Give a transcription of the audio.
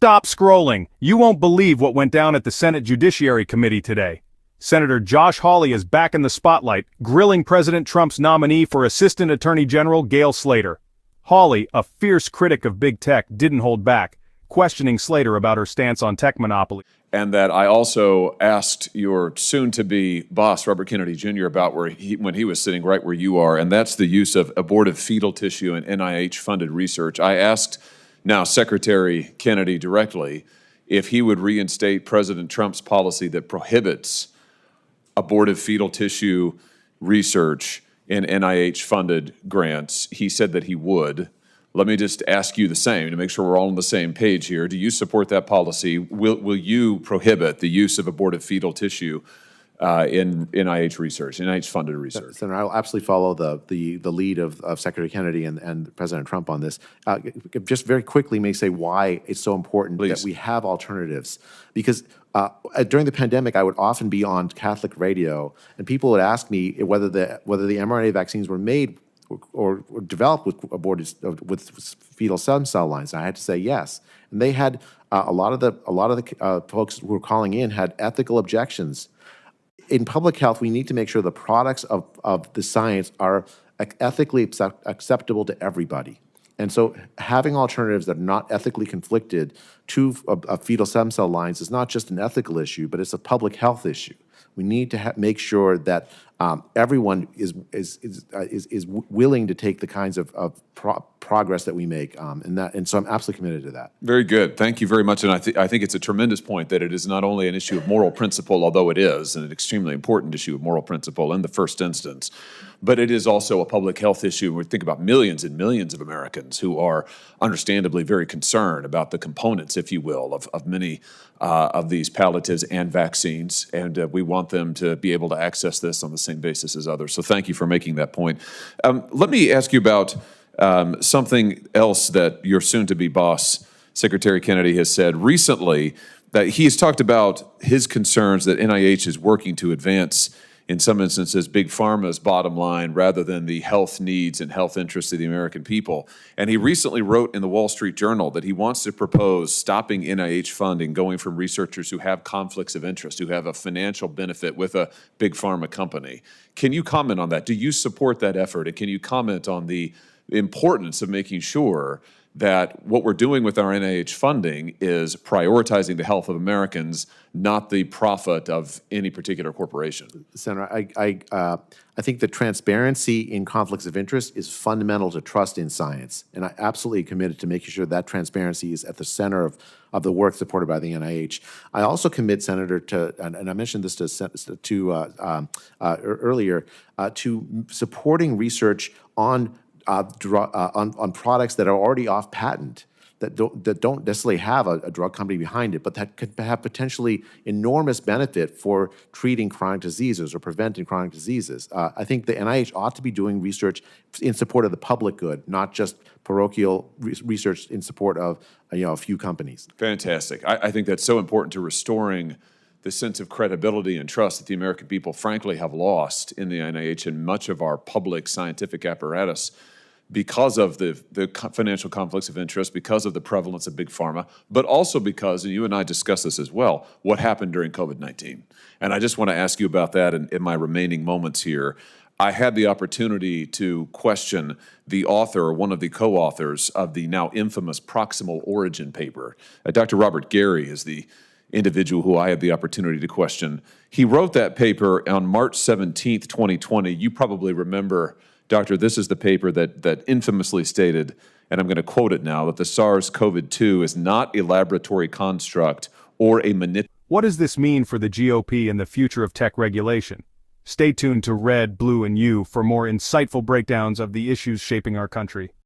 Stop scrolling. You won't believe what went down at the Senate Judiciary Committee today. Senator Josh Hawley is back in the spotlight, grilling President Trump's nominee for Assistant Attorney General Gail Slater. Hawley, a fierce critic of big tech, didn't hold back, questioning Slater about her stance on tech monopoly. And that I also asked your soon-to-be boss, Robert Kennedy Jr., about when he was sitting right where you are, and that's the use of abortive fetal tissue in NIH-funded research. I asked now Secretary Kennedy directly if he would reinstate President Trump's policy that prohibits abortive fetal tissue research in NIH-funded grants. He said that he would. Let me just ask you the same to make sure we're all on the same page here. Do you support that policy? Will you prohibit the use of abortive fetal tissue in NIH research, NIH-funded research? Senator, I'll absolutely follow the lead of Secretary Kennedy and President Trump on this. Just very quickly, may say why it's so important that we have alternatives. Because during the pandemic, I would often be on Catholic radio, and people would ask me whether the mRNA vaccines were made or developed with fetal stem cell lines. And I had to say yes, and they had a lot of the folks who were calling in had ethical objections. In public health, we need to make sure the products of the science are ethically acceptable to everybody. And so having alternatives that are not ethically conflicted to fetal stem cell lines is not just an ethical issue, but it's a public health issue. We need to make sure that everyone is willing to take the kinds of progress that we make, and so I'm absolutely committed to that. Very good. Thank you very much. And I think it's a tremendous point that it is not only an issue of moral principle, although it is an extremely important issue of moral principle in the first instance, but it is also a public health issue. We think about millions and millions of Americans who are understandably very concerned about the components, if you will, of many of these palliatives and vaccines, and we want them to be able to access this on the same basis as others. So thank you for making that point. Let me ask you about something else that your soon-to-be boss, Secretary Kennedy, has said recently, that he has talked about his concerns that NIH is working to advance, in some instances, Big Pharma's bottom line rather than the health needs and health interests of the American people. And he recently wrote in the Wall Street Journal that he wants to propose stopping NIH funding going from researchers who have conflicts of interest, who have a financial benefit with a Big Pharma company. Can you comment on that? Do you support that effort? And can you comment on the importance of making sure that what we're doing with our NIH funding is prioritizing the health of Americans, not the profit of any particular corporation? Senator, I think that transparency in conflicts of interest is fundamental to trust in science, and I absolutely committed to making sure that transparency is at the center of the work supported by the NIH. I also commit, Senator, to, and I mentioned this earlier, to supporting research on products that are already off patent, that don't necessarily have a drug company behind it, but that could have potentially enormous benefit for treating chronic diseases or preventing chronic diseases. I think the NIH ought to be doing research in support of the public good, not just parochial research in support of a few companies. Fantastic. I think that's so important to restoring the sense of credibility and trust that the American people frankly have lost in the NIH and much of our public scientific apparatus because of the financial conflicts of interest, because of the prevalence of Big Pharma, but also because, and you and I discussed this as well, what happened during COVID-19. And I just want to ask you about that in my remaining moments here. I had the opportunity to question the author, or one of the co-authors of the now infamous Proximal Origin paper. Dr. Robert Gary is the individual who I had the opportunity to question. He wrote that paper on March 17th, 2020. You probably remember, Doctor, this is the paper that infamously stated, and I'm going to quote it now, that the SARS-CoV-2 is not a laboratory construct or a manipulation. What does this mean for the GOP and the future of tech regulation? Stay tuned to Red, Blue, and You for more insightful breakdowns of the issues shaping our country.